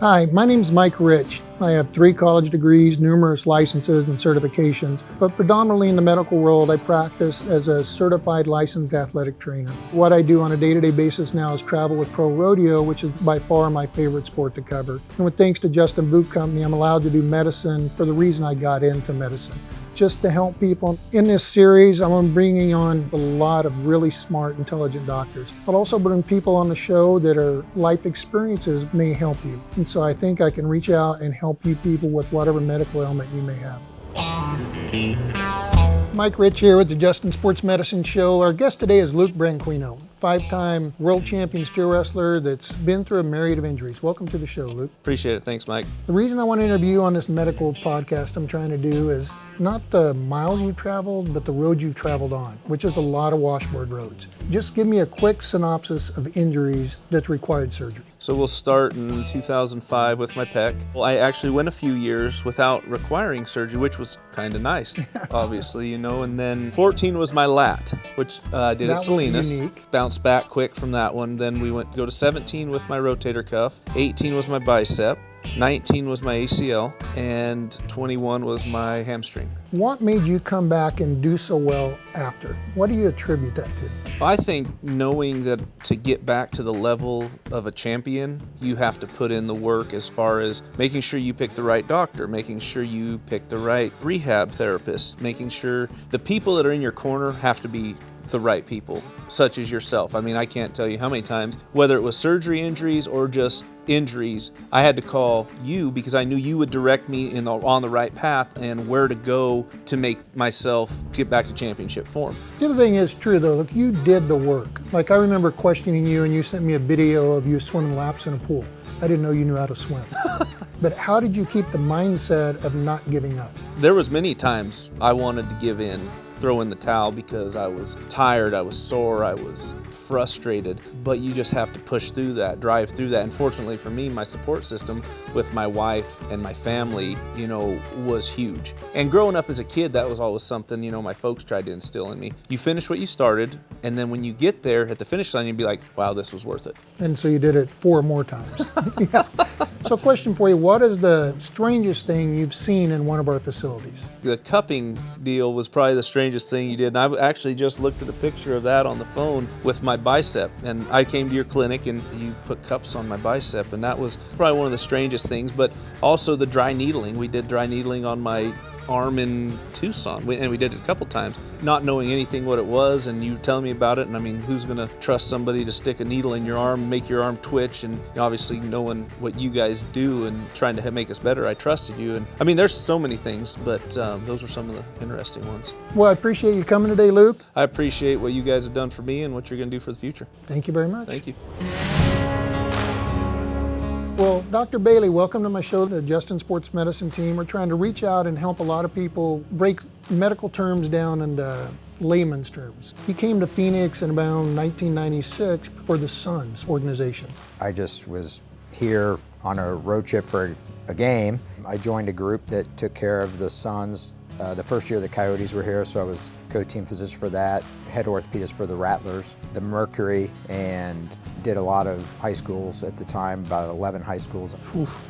Hi, my name is Mike Rich. I have 3 college degrees, numerous licenses and certifications, but predominantly in the medical world, I practice as a certified licensed athletic trainer. What I do on a day-to-day basis now is travel with pro rodeo, which is by far my favorite sport to cover. And with thanks to Justin Boot Company, I'm allowed to do medicine for the reason I got into medicine, just to help people. In this series, I'm bringing on a lot of really smart, intelligent doctors. I'll also bring people on the show that are life experiences may help you. And so I think I can reach out and help you people with whatever medical ailment you may have. Mike Rich here with the Justin Sports Medicine Show. Our guest today is Luke Branquinho, 5-time world champion steel wrestler that's been through a myriad of injuries. Welcome to the show, Luke. Appreciate it. Thanks, Mike. The reason I want to interview you on this medical podcast I'm trying to do is not the miles you've traveled, but the road you've traveled on, which is a lot of washboard roads. Just give me a quick synopsis of injuries that required surgery. So we'll start in 2005 with my pec. Well, I actually went a few years without requiring surgery, which was kind of nice, obviously, you know. And then 14 was my lat, which I did at Salinas. Bounced back quick from that one. Then we go to 17 with my rotator cuff. 18 was my bicep. 19 was my ACL, and 21 was my hamstring. What made you come back and do so well after? What do you attribute that to? I think knowing that to get back to the level of a champion, you have to put in the work as far as making sure you pick the right doctor, making sure you pick the right rehab therapist, making sure the people that are in your corner have to be the right people, such as yourself. I mean, I can't tell you how many times, whether it was surgery injuries or just injuries, I had to call you because I knew you would direct me on the right path and where to go to make myself get back to championship form. The other thing is true though, look, you did the work. Like I remember questioning you and you sent me a video of you swimming laps in a pool. I didn't know you knew how to swim. But how did you keep the mindset of not giving up? There was many times I wanted to give in, throw in the towel because I was tired, I was sore, I was frustrated, but you just have to push through that, drive through that. And fortunately for me, my support system with my wife and my family, you know, was huge. And growing up as a kid, that was always something, you know, my folks tried to instill in me. You finish what you started, and then when you get there at the finish line, you'd be like, wow, this was worth it. And so you did it 4 more times. Yeah. So question for you, what is the strangest thing you've seen in one of our facilities? The cupping deal was probably the strangest thing you did. And I actually just looked at a picture of that on the phone with my bicep. And I came to your clinic and you put cups on my bicep. And that was probably one of the strangest things. But also the dry needling. We did dry needling on my arm in Tucson, and we did it a couple times, not knowing anything what it was, and you telling me about it. And I mean, who's gonna trust somebody to stick a needle in your arm, make your arm twitch? And obviously knowing what you guys do and trying to make us better, I trusted you. And I mean, there's so many things, but those were some of the interesting ones. Well, I appreciate you coming today, Luke. I appreciate what you guys have done for me and what you're gonna do for the future. Thank you very much. Thank you. Well, Dr. Bailey, welcome to my show, the Justin Sports Medicine team. We're trying to reach out and help a lot of people break medical terms down into layman's terms. He came to Phoenix in around 1996 for the Suns organization. I just was here on a road trip for a game. I joined a group that took care of the Suns. The first year the Coyotes were here, so I was co-team physician for that, head orthopedist for the Rattlers, the Mercury, and did a lot of high schools at the time, about 11 high schools.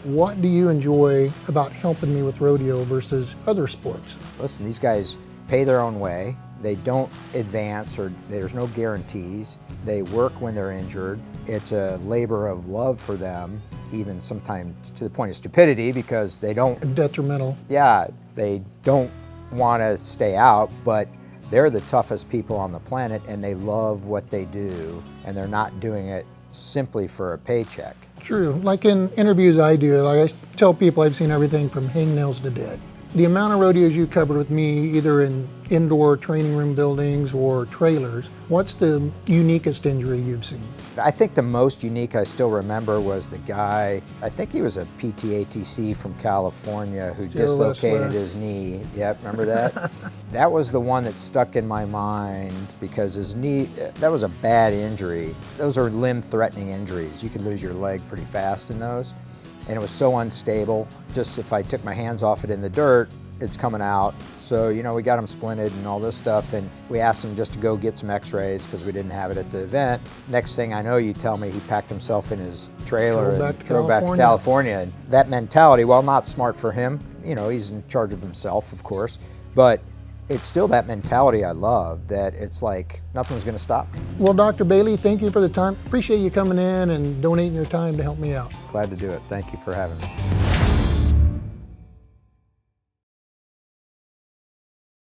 What do you enjoy about helping me with rodeo versus other sports? Listen, these guys pay their own way. They don't advance, or there's no guarantees. They work when they're injured. It's a labor of love for them, even sometimes to the point of stupidity, because they don't... Detrimental. Yeah, they don't want to stay out, but they're the toughest people on the planet, and they love what they do, and they're not doing it simply for a paycheck. True. Like in interviews I do, like I tell people I've seen everything from hangnails to dead. The amount of rodeos you covered with me, either in indoor training room buildings or trailers, what's the uniquest injury you've seen? I think the most unique I still remember was the guy, I think he was a PTATC from California who dislocated his knee. Yep, remember that? That was the one that stuck in my mind because his knee, that was a bad injury. Those are limb-threatening injuries. You could lose your leg pretty fast in those. And it was so unstable. Just if I took my hands off it in the dirt, it's coming out. So, you know, we got him splinted and all this stuff, and we asked him just to go get some x-rays because we didn't have it at the event. Next thing I know, you tell me he packed himself in his trailer and drove back to California. And that mentality, while not smart for him, you know, he's in charge of himself, of course, but it's still that mentality I love, that it's like nothing's going to stop me. Well, Dr. Bailey, thank you for the time. Appreciate you coming in and donating your time to help me out. Glad to do it. Thank you for having me.